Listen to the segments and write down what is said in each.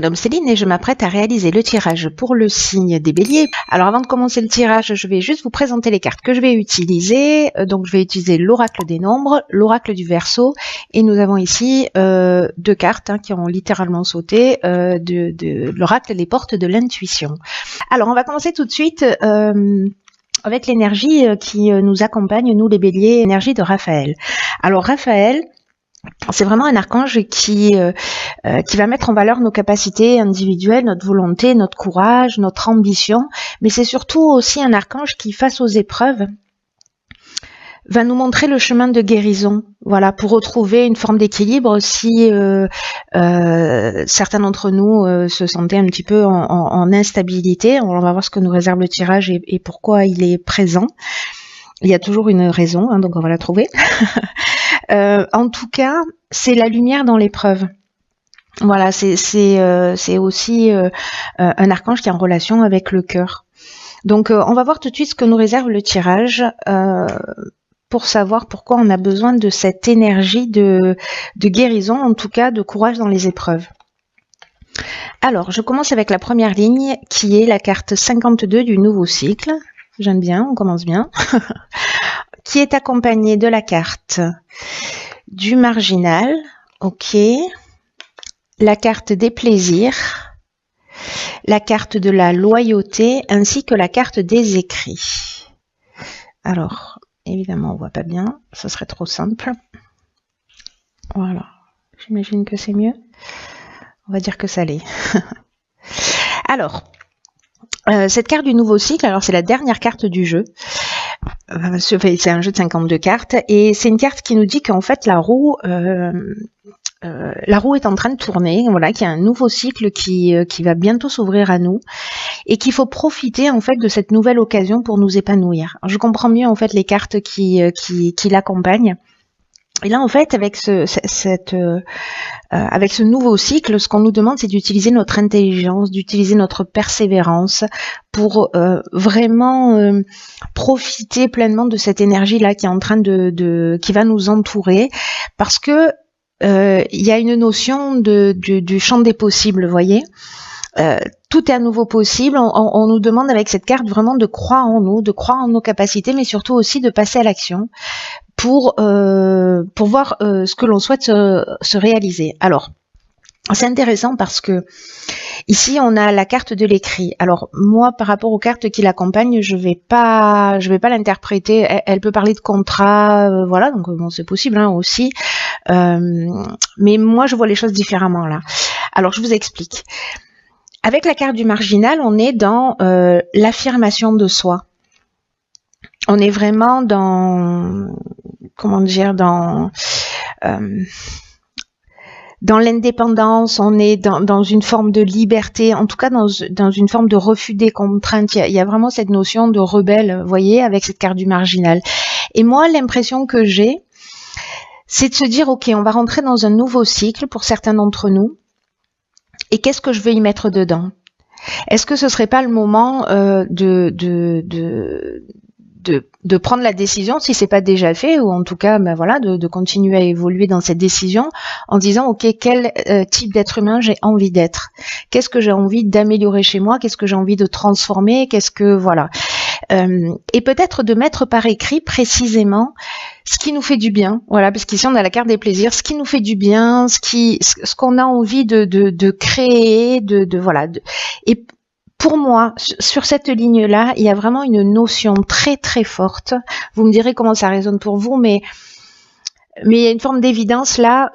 prénomme Céline et je m'apprête à réaliser le tirage pour le signe des béliers. Alors avant de commencer le tirage, je vais juste vous présenter les cartes que je vais utiliser. Donc je vais utiliser l'oracle des nombres, l'oracle du Verseau et nous avons ici deux cartes qui ont littéralement sauté de l'oracle des portes de l'intuition. Alors on va commencer tout de suite avec l'énergie qui nous accompagne, nous les béliers, énergie de Raphaël. Alors Raphaël, c'est vraiment un archange qui va mettre en valeur nos capacités individuelles, notre volonté, notre courage, notre ambition, mais c'est surtout aussi un archange qui, face aux épreuves, va nous montrer le chemin de guérison, voilà, pour retrouver une forme d'équilibre si certains d'entre nous se sentaient un petit peu en instabilité. On va voir ce que nous réserve le tirage et pourquoi il est présent. Il y a toujours une raison, donc on va la trouver. En tout cas, c'est la lumière dans l'épreuve. Voilà, c'est aussi un archange qui est en relation avec le cœur. Donc, on va voir tout de suite ce que nous réserve le tirage pour savoir pourquoi on a besoin de cette énergie de guérison, en tout cas de courage dans les épreuves. Alors, je commence avec la première ligne qui est la carte 52 du nouveau cycle. J'aime bien, on commence bien. Qui est accompagnée de la carte du marginal, ok, la carte des plaisirs, la carte de la loyauté, ainsi que la carte des écrits. Alors, évidemment, on voit pas bien, ce serait trop simple. Voilà, j'imagine que c'est mieux. On va dire que ça l'est. Alors, cette carte du nouveau cycle, alors c'est la dernière carte du jeu. C'est un jeu de 52 cartes et c'est une carte qui nous dit qu'en fait la roue est en train de tourner, voilà, qu'il y a un nouveau cycle qui va bientôt s'ouvrir à nous et qu'il faut profiter en fait de cette nouvelle occasion pour nous épanouir. Alors, je comprends mieux en fait les cartes qui l'accompagnent. Et là, en fait, avec avec ce nouveau cycle, ce qu'on nous demande, c'est d'utiliser notre intelligence, d'utiliser notre persévérance pour vraiment profiter pleinement de cette énergie-là qui est en train qui va nous entourer, parce que il y a une notion du champ des possibles, vous voyez. Tout est à nouveau possible. On nous demande avec cette carte vraiment de croire en nous, de croire en nos capacités, mais surtout aussi de passer à l'action pour voir ce que l'on souhaite se réaliser. Alors, c'est intéressant parce que ici on a la carte de l'écrit. Alors moi, par rapport aux cartes qui l'accompagnent, je vais pas l'interpréter. Elle peut parler de contrat, voilà, donc bon, c'est possible aussi. Mais moi, je vois les choses différemment là. Alors, je vous explique. Avec la carte du marginal, on est dans l'affirmation de soi. On est vraiment dans, comment dire, dans l'indépendance, on est dans une forme de liberté, en tout cas dans une forme de refus des contraintes. Il y a vraiment cette notion de rebelle, vous voyez, avec cette carte du marginal. Et moi, l'impression que j'ai, c'est de se dire, ok, on va rentrer dans un nouveau cycle pour certains d'entre nous. Et qu'est-ce que je veux y mettre dedans? Est-ce que ce serait pas le moment de prendre la décision, si c'est pas déjà fait, ou en tout cas, ben voilà, de continuer à évoluer dans cette décision en disant, ok, quel type d'être humain j'ai envie d'être? Qu'est-ce que j'ai envie d'améliorer chez moi? Qu'est-ce que j'ai envie de transformer? Voilà. Et peut-être de mettre par écrit précisément ce qui nous fait du bien, voilà, parce qu'ici on a la carte des plaisirs, ce qui nous fait du bien, ce qu'on a envie de créer, voilà. Et pour moi, sur cette ligne-là, il y a vraiment une notion très très forte. Vous me direz comment ça résonne pour vous, mais il y a une forme d'évidence là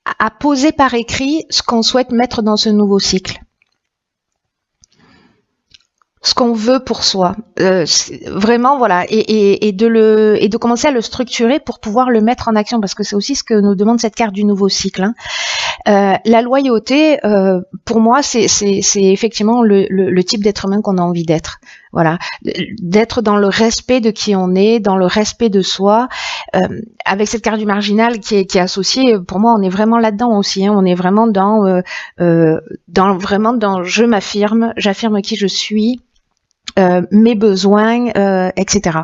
à poser par écrit ce qu'on souhaite mettre dans ce nouveau cycle. Ce qu'on veut pour soi, vraiment, voilà, et de commencer à le structurer pour pouvoir le mettre en action, parce que c'est aussi ce que nous demande cette carte du nouveau cycle. La loyauté, pour moi, c'est effectivement le type d'être humain qu'on a envie d'être. Voilà, d'être dans le respect de qui on est, dans le respect de soi. Avec cette carte du marginal qui est associée, pour moi, on est vraiment là-dedans aussi. On est vraiment dans je m'affirme, j'affirme qui je suis. Mes besoins, etc.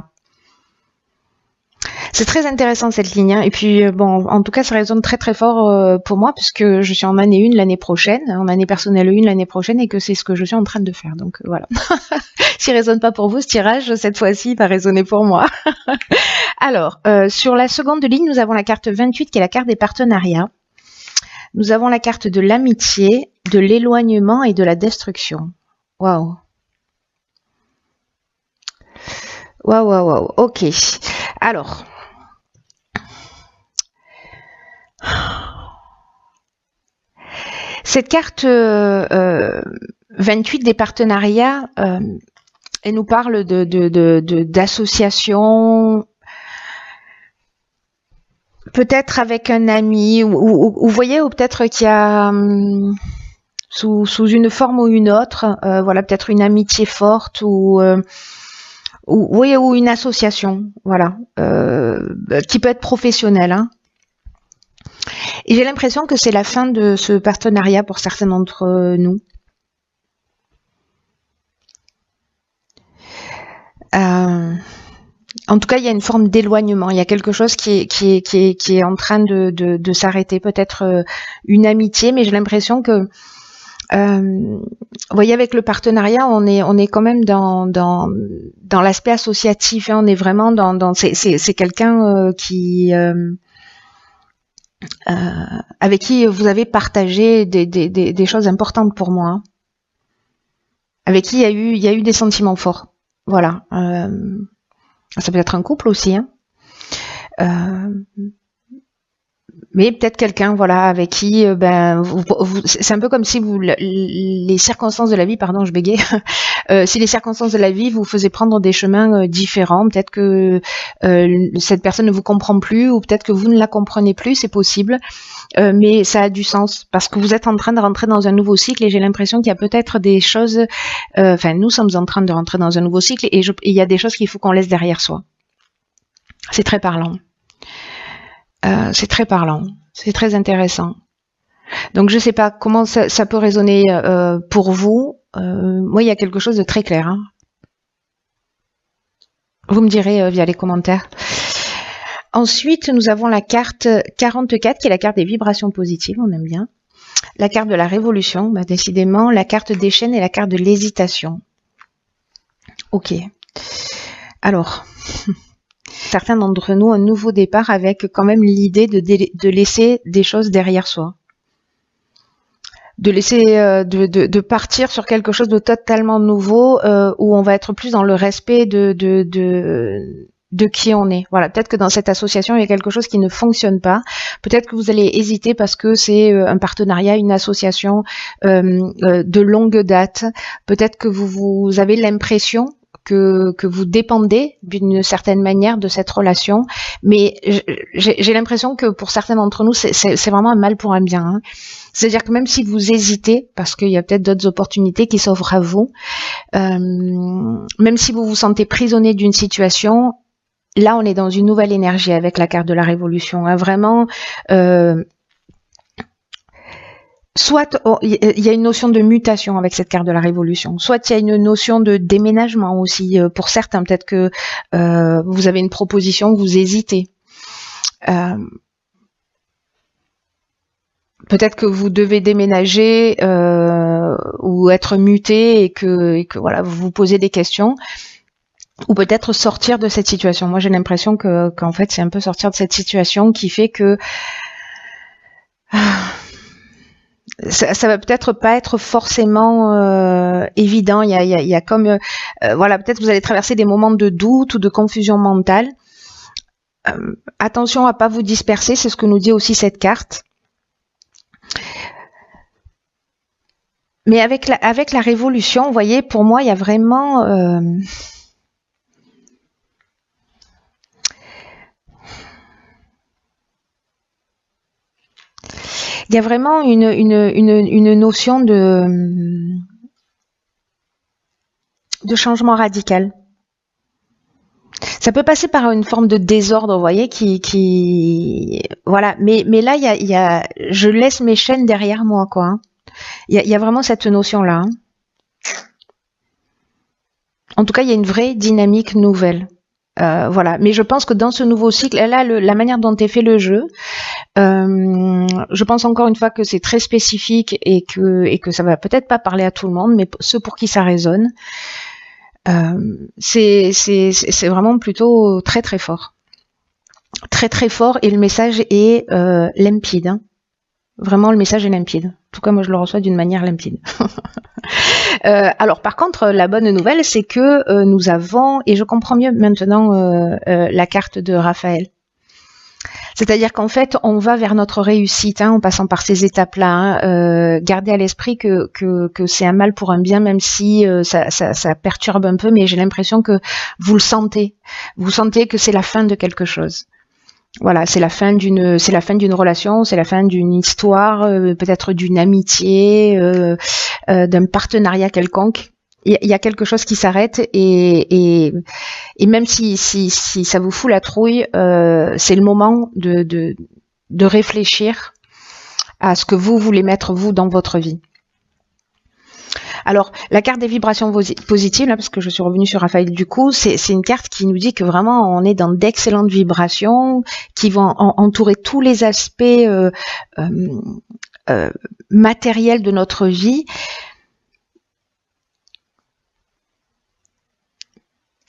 C'est très intéressant cette ligne, hein. Et puis bon, en tout cas, ça résonne très très fort pour moi puisque je suis en année 1 l'année prochaine, en année personnelle 1 l'année prochaine, et que c'est ce que je suis en train de faire. Donc voilà. S'il résonne pas pour vous, ce tirage, cette fois-ci, il va résonner pour moi. Alors, sur la seconde ligne, nous avons la carte 28 qui est la carte des partenariats. Nous avons la carte de l'amitié, de l'éloignement et de la destruction. Waouh. Waouh, waouh, waouh. Ok. Alors, cette carte 28 des partenariats, elle nous parle d'associations, peut-être avec un ami, ou vous voyez, ou peut-être qu'il y a sous une forme ou une autre, voilà, peut-être une amitié forte ou oui, ou une association, voilà, qui peut être professionnelle, hein. Et j'ai l'impression que c'est la fin de ce partenariat pour certains d'entre nous. En tout cas, il y a une forme d'éloignement. Il y a quelque chose qui est en train de s'arrêter. Peut-être une amitié, mais j'ai l'impression que, vous voyez, avec le partenariat, on est quand même dans l'aspect associatif, hein. On est vraiment c'est quelqu'un avec qui vous avez partagé des choses importantes pour moi, hein. Avec qui il y a eu des sentiments forts. Voilà. Ça peut être un couple aussi, hein. Mais peut-être quelqu'un, voilà, avec qui, c'est un peu comme si les circonstances de la vie, pardon, je bégaye, si les circonstances de la vie vous faisaient prendre des chemins différents, peut-être que cette personne ne vous comprend plus, ou peut-être que vous ne la comprenez plus, c'est possible, mais ça a du sens, parce que vous êtes en train de rentrer dans un nouveau cycle, et j'ai l'impression qu'il y a peut-être des choses, nous sommes en train de rentrer dans un nouveau cycle, et il y a des choses qu'il faut qu'on laisse derrière soi. C'est très parlant. C'est très parlant, c'est très intéressant. Donc je sais pas comment ça peut résonner pour vous. Moi, il y a quelque chose de très clair, hein. Vous me direz via les commentaires. Ensuite, nous avons la carte 44 qui est la carte des vibrations positives, on aime bien. La carte de la révolution, décidément, la carte des chaînes et la carte de l'hésitation. Ok. Alors... Certains d'entre nous un nouveau départ avec quand même l'idée de laisser des choses derrière soi, de laisser de partir sur quelque chose de totalement nouveau où on va être plus dans le respect de qui on est. Voilà, peut-être que dans cette association il y a quelque chose qui ne fonctionne pas. Peut-être que vous allez hésiter parce que c'est un partenariat, une association de longue date. Peut-être que vous avez l'impression que vous dépendez d'une certaine manière de cette relation, mais j'ai l'impression que pour certains d'entre nous, c'est vraiment un mal pour un bien, hein. C'est-à-dire que même si vous hésitez, parce qu'il y a peut-être d'autres opportunités qui s'offrent à vous, même si vous vous sentez prisonnier d'une situation, là on est dans une nouvelle énergie avec la carte de la révolution, hein. Vraiment... soit il y a une notion de mutation avec cette carte de la révolution, soit il y a une notion de déménagement aussi pour certains, peut-être que vous avez une proposition, vous hésitez, peut-être que vous devez déménager ou être muté et que voilà, vous vous posez des questions, ou peut-être sortir de cette situation. Moi j'ai l'impression qu'en fait c'est un peu sortir de cette situation qui fait que ça va peut-être pas être forcément évident. Il y a comme voilà, peut-être vous allez traverser des moments de doute ou de confusion mentale. Attention à pas vous disperser, c'est ce que nous dit aussi cette carte. Mais avec la révolution, vous voyez, pour moi, il y a vraiment il y a vraiment une notion de changement radical. Ça peut passer par une forme de désordre, vous voyez, voilà. Mais là, je laisse mes chaînes derrière moi, quoi, hein. Il y a vraiment cette notion-là, hein. En tout cas, il y a une vraie dynamique nouvelle. Voilà, mais je pense que dans ce nouveau cycle, là, la manière dont est fait le jeu, je pense encore une fois que c'est très spécifique et que ça va peut-être pas parler à tout le monde, mais ceux pour qui ça résonne, c'est vraiment plutôt très très fort, très très fort, et le message est limpide. Hein. Vraiment, le message est limpide. En tout cas, moi, je le reçois d'une manière limpide. Alors, par contre, la bonne nouvelle, c'est que nous avons, et je comprends mieux maintenant la carte de Raphaël. C'est-à-dire qu'en fait, on va vers notre réussite, hein, en passant par ces étapes-là. Hein. Gardez à l'esprit que c'est un mal pour un bien, même si ça perturbe un peu, mais j'ai l'impression que vous le sentez. Vous sentez que c'est la fin de quelque chose. Voilà, c'est la fin d'une relation, c'est la fin d'une histoire, peut-être d'une amitié, d'un partenariat quelconque. Il y a quelque chose qui s'arrête et même si ça vous fout la trouille, c'est le moment de réfléchir à ce que vous voulez mettre vous dans votre vie. Alors, la carte des vibrations positives, là, parce que je suis revenue sur Raphaël du coup, c'est une carte qui nous dit que vraiment on est dans d'excellentes vibrations qui vont entourer tous les aspects matériels de notre vie.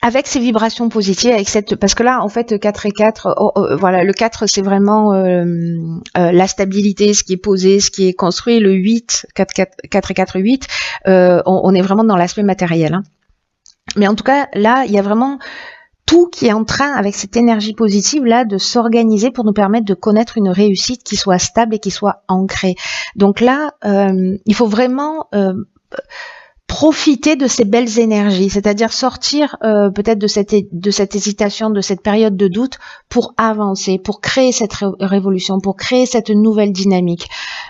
Avec ces vibrations positives, parce que là, en fait, 4 et 4, voilà, le 4, c'est vraiment la stabilité, ce qui est posé, ce qui est construit. Le 8, 4 et 4, 8, on est vraiment dans l'aspect matériel. Hein. Mais en tout cas, là, il y a vraiment tout qui est en train, avec cette énergie positive, là, de s'organiser pour nous permettre de connaître une réussite qui soit stable et qui soit ancrée. Donc là, il faut vraiment... profiter de ces belles énergies, c'est-à-dire sortir peut-être de cette hésitation, de cette période de doute pour avancer, pour créer cette révolution, pour créer cette nouvelle dynamique.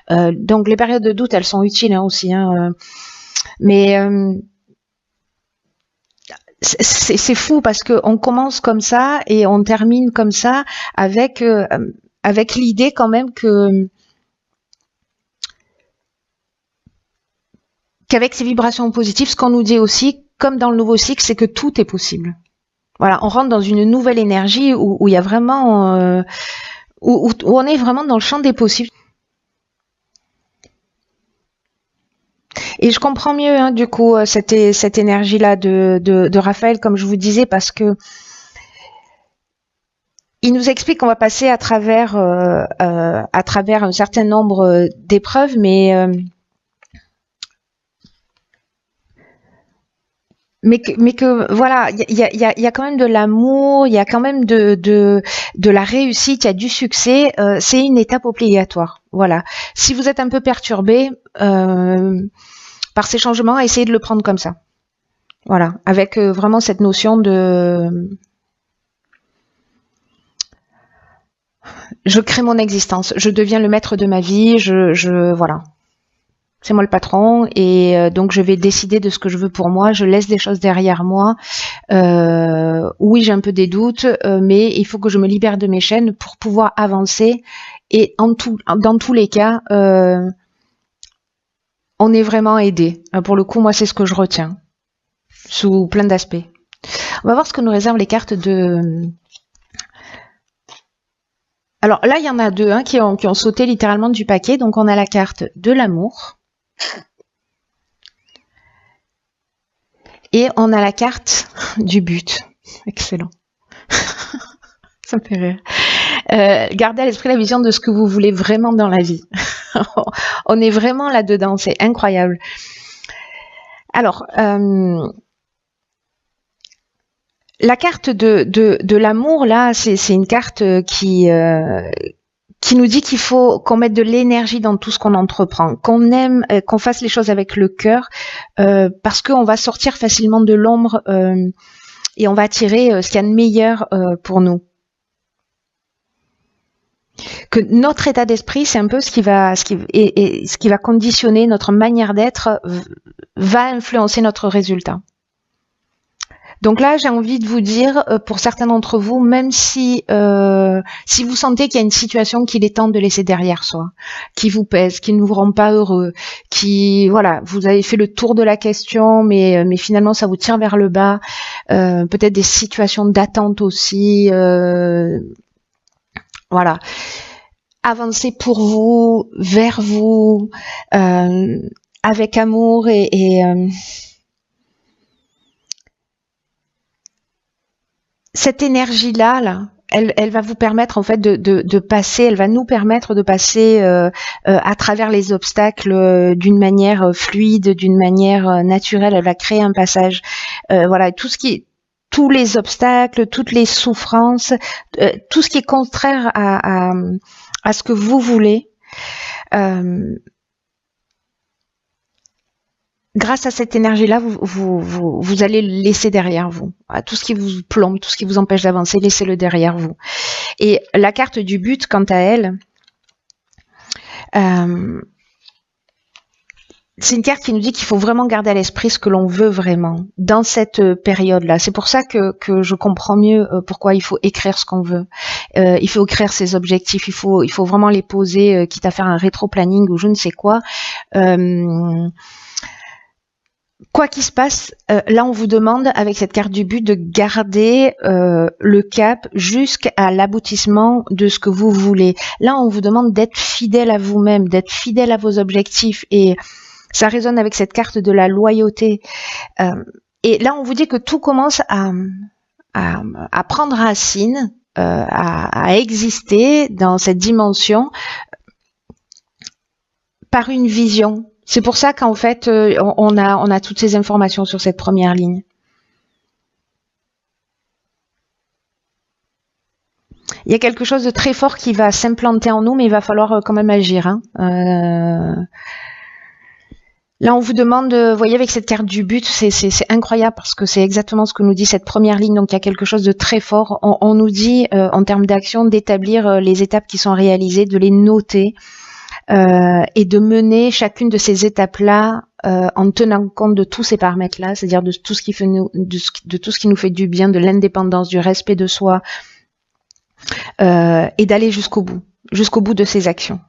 Donc les périodes de doute, elles sont utiles hein, aussi, hein, mais c'est fou parce qu'on commence comme ça et on termine comme ça avec l'idée quand même qu'avec ces vibrations positives, ce qu'on nous dit aussi, comme dans le nouveau cycle, c'est que tout est possible. Voilà, on rentre dans une nouvelle énergie où il y a vraiment, où on est vraiment dans le champ des possibles. Et je comprends mieux, hein, du coup, cette énergie-là de Raphaël, comme je vous disais, parce que il nous explique qu'on va passer à travers un certain nombre d'épreuves, mais que voilà, il y a quand même de l'amour, il y a quand même de la réussite, il y a du succès. C'est une étape obligatoire. Voilà. Si vous êtes un peu perturbé par ces changements, essayez de le prendre comme ça. Voilà, avec vraiment cette notion de je crée mon existence, je deviens le maître de ma vie, voilà. C'est moi le patron et donc je vais décider de ce que je veux pour moi. Je laisse des choses derrière moi. Oui, j'ai un peu des doutes, mais il faut que je me libère de mes chaînes pour pouvoir avancer. Et dans tous les cas, on est vraiment aidé. Pour le coup, moi, c'est ce que je retiens sous plein d'aspects. On va voir ce que nous réservent les cartes de... Alors là, il y en a deux hein, qui ont sauté littéralement du paquet. Donc on a la carte de l'amour. Et on a la carte du but. Excellent. Ça me fait rire. Gardez à l'esprit la vision de ce que vous voulez vraiment dans la vie. On est vraiment là-dedans, c'est incroyable. Alors, la carte de l'amour, là, c'est une carte qui nous dit qu'il faut qu'on mette de l'énergie dans tout ce qu'on entreprend, qu'on aime, qu'on fasse les choses avec le cœur, parce qu'on va sortir facilement de l'ombre et on va attirer ce qu'il y a de meilleur pour nous. Que notre état d'esprit, c'est un peu ce qui va conditionner notre manière d'être, va influencer notre résultat. Donc là, j'ai envie de vous dire, pour certains d'entre vous, même si vous sentez qu'il y a une situation qu'il est temps de laisser derrière soi, qui vous pèse, qui ne vous rend pas heureux, qui, voilà, vous avez fait le tour de la question, mais finalement ça vous tire vers le bas. Peut-être des situations d'attente aussi. Voilà. Avancez pour vous, vers vous, avec amour et cette énergie-là, là, elle va vous permettre en fait de passer, elle va nous permettre de passer à travers les obstacles d'une manière fluide, d'une manière naturelle. Elle va créer un passage. Voilà, tous les obstacles, toutes les souffrances, tout ce qui est contraire à ce que vous voulez. Grâce à cette énergie-là, vous allez le laisser derrière vous. Tout ce qui vous plombe, tout ce qui vous empêche d'avancer, laissez-le derrière vous. Et la carte du but, quant à elle, c'est une carte qui nous dit qu'il faut vraiment garder à l'esprit ce que l'on veut vraiment dans cette période-là. C'est pour ça que je comprends mieux pourquoi il faut écrire ce qu'on veut. Il faut écrire ses objectifs, il faut vraiment les poser, quitte à faire un rétro-planning ou je ne sais quoi. Quoi qu'il se passe, là on vous demande avec cette carte du but de garder le cap jusqu'à l'aboutissement de ce que vous voulez. Là on vous demande d'être fidèle à vous-même, d'être fidèle à vos objectifs et ça résonne avec cette carte de la loyauté. Et là on vous dit que tout commence à prendre racine, à exister dans cette dimension par une vision. C'est pour ça qu'en fait, on a toutes ces informations sur cette première ligne. Il y a quelque chose de très fort qui va s'implanter en nous, mais il va falloir quand même agir. Hein. Là, on vous demande, vous voyez, avec cette carte du but, c'est incroyable parce que c'est exactement ce que nous dit cette première ligne. Donc, il y a quelque chose de très fort. On nous dit, en termes d'action, d'établir les étapes qui sont réalisées, de les noter. Et de mener chacune de ces étapes-là en tenant compte de tous ces paramètres-là, c'est-à-dire de tout ce qui fait de tout ce qui nous fait du bien, de l'indépendance, du respect de soi, et d'aller jusqu'au bout de ces actions.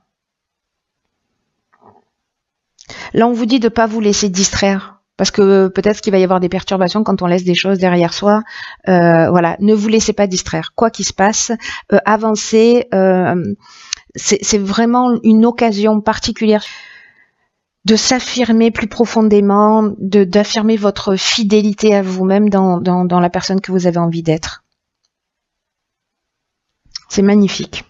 Là, on vous dit de pas vous laisser distraire, parce que peut-être qu'il va y avoir des perturbations quand on laisse des choses derrière soi. Voilà, ne vous laissez pas distraire. Quoi qu'il se passe, avancez. C'est vraiment une occasion particulière de s'affirmer plus profondément, d'affirmer votre fidélité à vous-même dans la personne que vous avez envie d'être. C'est magnifique.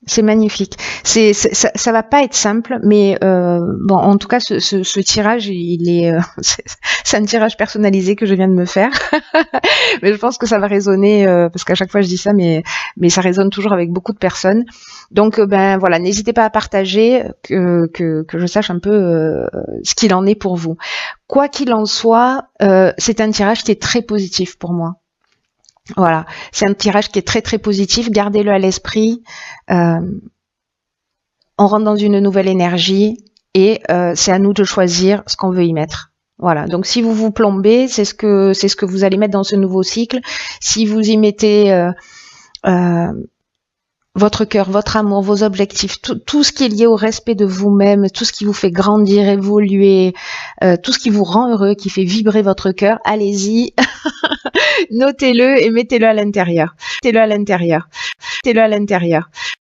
C'est magnifique. Ça va pas être simple, mais bon, en tout cas, ce tirage, c'est un tirage personnalisé que je viens de me faire. Mais je pense que ça va résonner parce qu'à chaque fois je dis ça, mais ça résonne toujours avec beaucoup de personnes. Donc, ben voilà, n'hésitez pas à partager que je sache un peu ce qu'il en est pour vous. Quoi qu'il en soit, c'est un tirage qui est très positif pour moi. Voilà, c'est un tirage qui est très très positif, gardez-le à l'esprit. On rentre dans une nouvelle énergie et c'est à nous de choisir ce qu'on veut y mettre. Voilà, donc si vous vous plombez, c'est ce que vous allez mettre dans ce nouveau cycle. Si vous y mettez votre cœur, votre amour, vos objectifs, tout ce qui est lié au respect de vous-même, tout ce qui vous fait grandir, évoluer, tout ce qui vous rend heureux, qui fait vibrer votre cœur, allez-y, notez-le et mettez-le à l'intérieur. Mettez-le à l'intérieur. Mettez-le à l'intérieur.